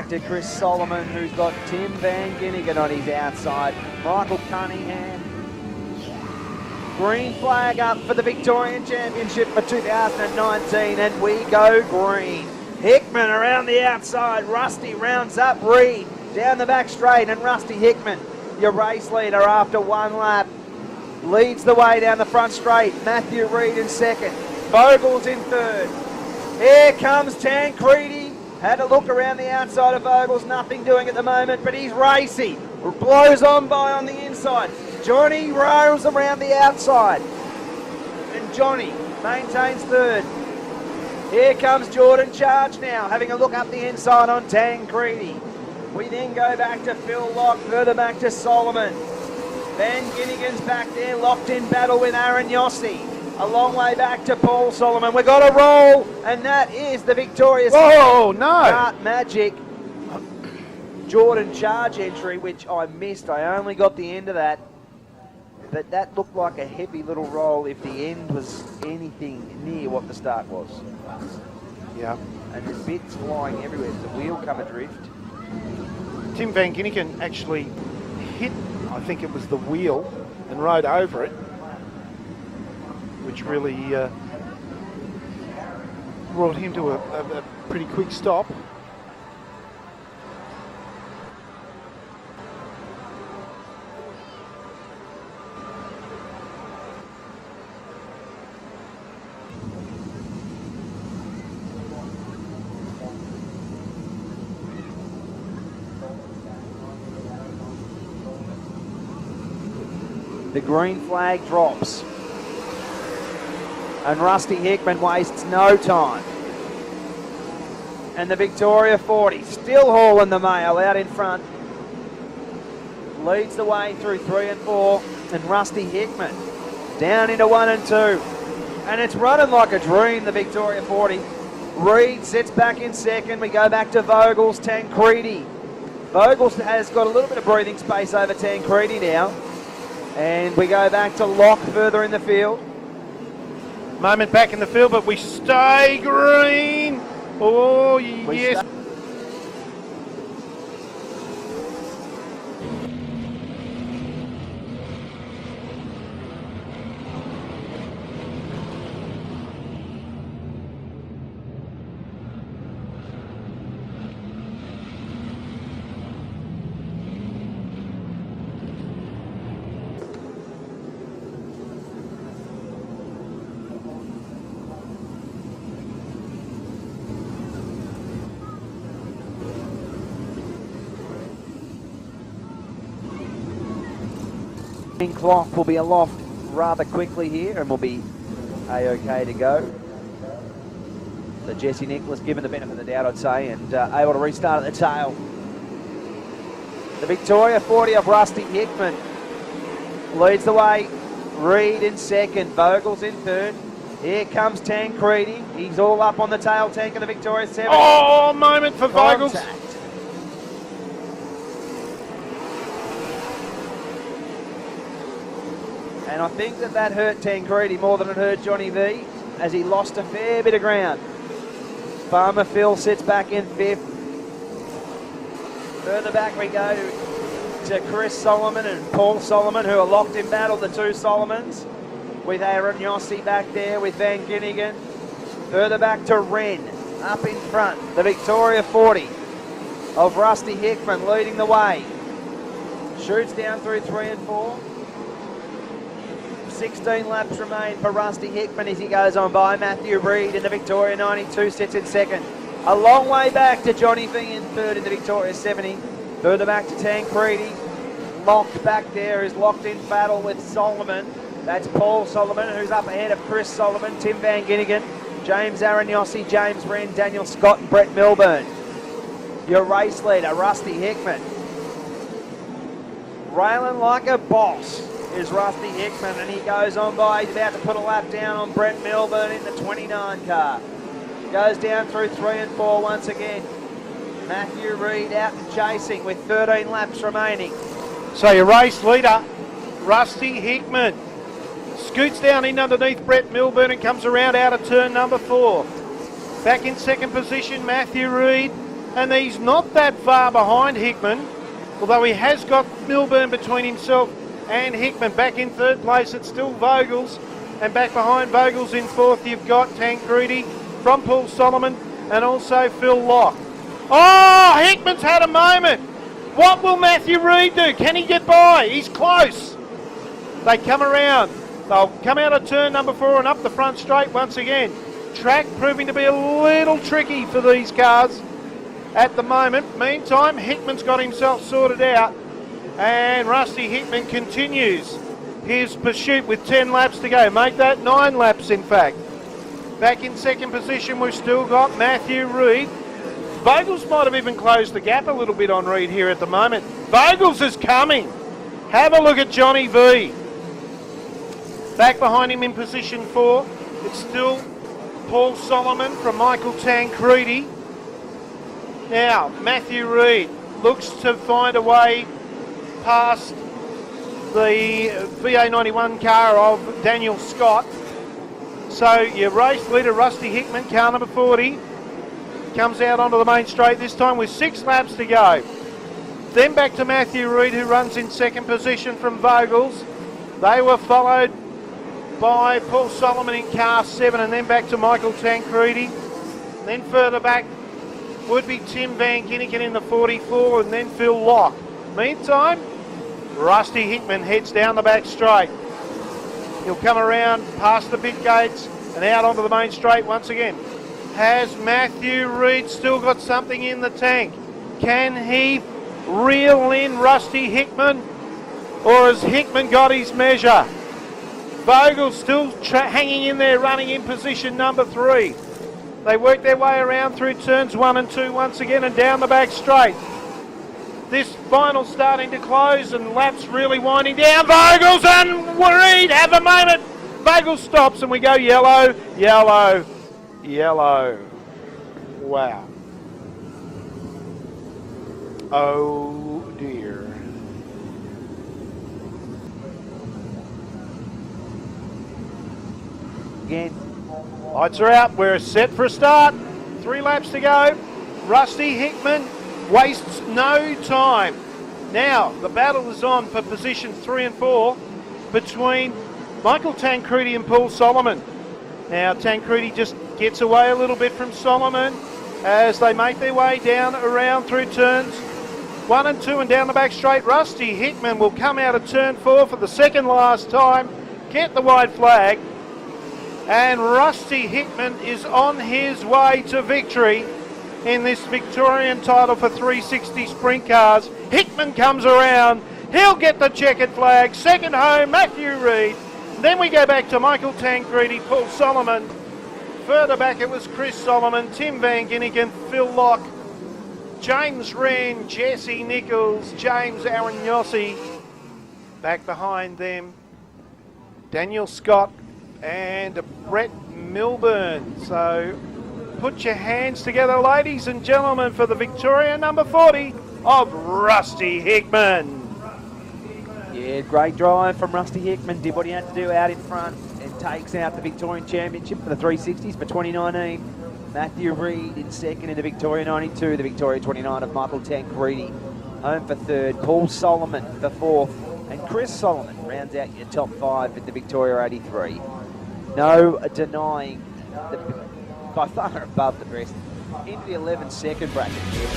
back to Chris Solomon, who's got Tim Van Ginnigan on his outside. Michael Cunningham. Green flag up for the Victorian Championship for 2019, and we go green. Hickman around the outside. Rusty rounds up Reed down the back straight, and Rusty Hickman, your race leader after one lap, leads the way down the front straight. Matthew Reed in second. Vogel's in third. Here comes Tancredi. Had a look around the outside of Vogel's. Nothing doing at the moment, but he's racy. Blows on by on the inside. Johnny roams around the outside. And Johnny maintains third. Here comes Jordan Charge now, having a look up the inside on Tancredi. We then go back to Phil Locke, further back to Solomon. Van Ginnigan's back there, locked in battle with Aaron Yossi. A long way back to Paul Solomon. We've got a roll, and that is the victorious Kart Magic Jordan Charge entry, which I missed. I only got the end of that. But that looked like a heavy little roll if the end was anything near what the start was. Yeah. And the bits flying everywhere. There's a wheel come adrift. Tim Van Ginnigan actually hit, I think it was the wheel, and rode over it, which really brought him to a pretty quick stop. The green flag drops. And Rusty Hickman wastes no time. And the Victoria 40 still hauling the mail out in front. Leads the way through 3 and 4. And Rusty Hickman down into 1 and 2. And it's running like a dream, the Victoria 40. Reed sits back in second. We go back to Vogel's Tancredi. Vogel's has got a little bit of breathing space over Tancredi now. And we go back to Locke further in the field. Moment back in the field, but we stay green. Oh, yes. Clock will be aloft rather quickly here and will be a-okay to go. So Jesse Nicholas given the benefit of the doubt, I'd say, and able to restart at the tail. The Victoria 40 of Rusty Hickman leads the way. Reed in second, Vogel's in third. Here comes Tancredi. He's all up on the tail tank of the Victoria 70. Oh, moment for Vogel's. And I think that hurt Tancredi more than it hurt Johnny V, as he lost a fair bit of ground. Farmer Phil sits back in fifth. Further back we go to Chris Solomon and Paul Solomon, who are locked in battle, the two Solomons, with Aaron Yossi back there with Van Ginnigan. Further back to Wren, up in front, the Victoria 40 of Rusty Hickman leading the way. Shoots down through 3 and 4. 16 laps remain for Rusty Hickman as he goes on by. Matthew Reed in the Victoria 92 sits in second. A long way back to Johnny V in third in the Victoria 70. Further back to Tancredi. Locked back there is locked in battle with Solomon. That's Paul Solomon, who's up ahead of Chris Solomon, Tim Van Ginnigan, James Aaron Yossi, James Wren, Daniel Scott and Brett Milburn. Your race leader, Rusty Hickman. Railing like a boss is Rusty Hickman, and he goes on by. He's about to put a lap down on Brett Milburn in the 29 car. Goes down through 3 and 4 once again. Matthew Reed out and chasing with 13 laps remaining. So your race leader, Rusty Hickman, scoots down in underneath Brett Milburn and comes around out of turn number 4. Back in second position, Matthew Reed. and he's not that far behind Hickman, although he has got Milburn between himself and Hickman. Back in third place, it's still Vogels, and back behind Vogels in fourth, you've got Tancredi from Paul Solomon and also Phil Locke. Oh, Hickman's had a moment. What will Matthew Reid do? Can he get by? He's close. They come around. They'll come out of turn number 4 and up the front straight once again. Track proving to be a little tricky for these cars at the moment. Meantime, Hickman's got himself sorted out, and Rusty Hickman continues his pursuit with 10 laps to go. Make that 9 laps, in fact. Back in second position, we've still got Matthew Reid. Vogels might have even closed the gap a little bit on Reid here at the moment. Vogels is coming. Have a look at Johnny V. Back behind him in position 4, it's still Paul Solomon from Michael Tancredi. Now, Matthew Reid looks to find a way past the VA91 car of Daniel Scott. So your race leader, Rusty Hickman, car number 40, comes out onto the main straight this time with 6 laps to go. Then back to Matthew Reid, who runs in second position from Vogels. They were followed by Paul Solomon in car 7, and then back to Michael Tancredi. Then further back would be Tim Van Ginneken in the 44, and then Phil Locke. Meantime, Rusty Hickman heads down the back straight. He'll come around past the pit gates and out onto the main straight once again. Has Matthew Reid still got something in the tank? Can he reel in Rusty Hickman, or has Hickman got his measure? Vogel still hanging in there, running in position number 3. They work their way around through turns 1 and 2 once again and down the back straight. This final starting to close and laps really winding down. Vogels and Reid have a moment. Vogel stops and we go yellow, yellow, yellow. Wow. Oh dear. Again. Lights are out. We're set for a start. 3 laps to go. Rusty Hickman wastes no time. Now, the battle is on for position 3 and 4 between Michael Tancredi and Paul Solomon. Now, Tancredi just gets away a little bit from Solomon as they make their way down around through turns 1 and 2 and down the back straight. Rusty Hickman will come out of turn 4 for the second last time, get the white flag, and Rusty Hickman is on his way to victory in this Victorian title for 360 sprint cars. Hickman comes around, he'll get the checkered flag. Second home, Matthew Reid. Then we go back to Michael Tancredi, Paul Solomon. Further back it was Chris Solomon, Tim Van Ginneken, Phil Locke, James Wren, Jesse Nichols, James Aragnossi. Back behind them, Daniel Scott and Brett Milburn. So put your hands together, ladies and gentlemen, for the Victorian number 40 of Rusty Hickman. Yeah, great drive from Rusty Hickman. Did what he had to do out in front and takes out the Victorian Championship for the 360s for 2019. Matthew Reid in second in the Victoria 92, the Victoria 29 of Michael Tancredi. Home for third, Paul Solomon for fourth, and Chris Solomon rounds out your top 5 in the Victoria 83. No denying the by far above the rest. Into the 11 second bracket here.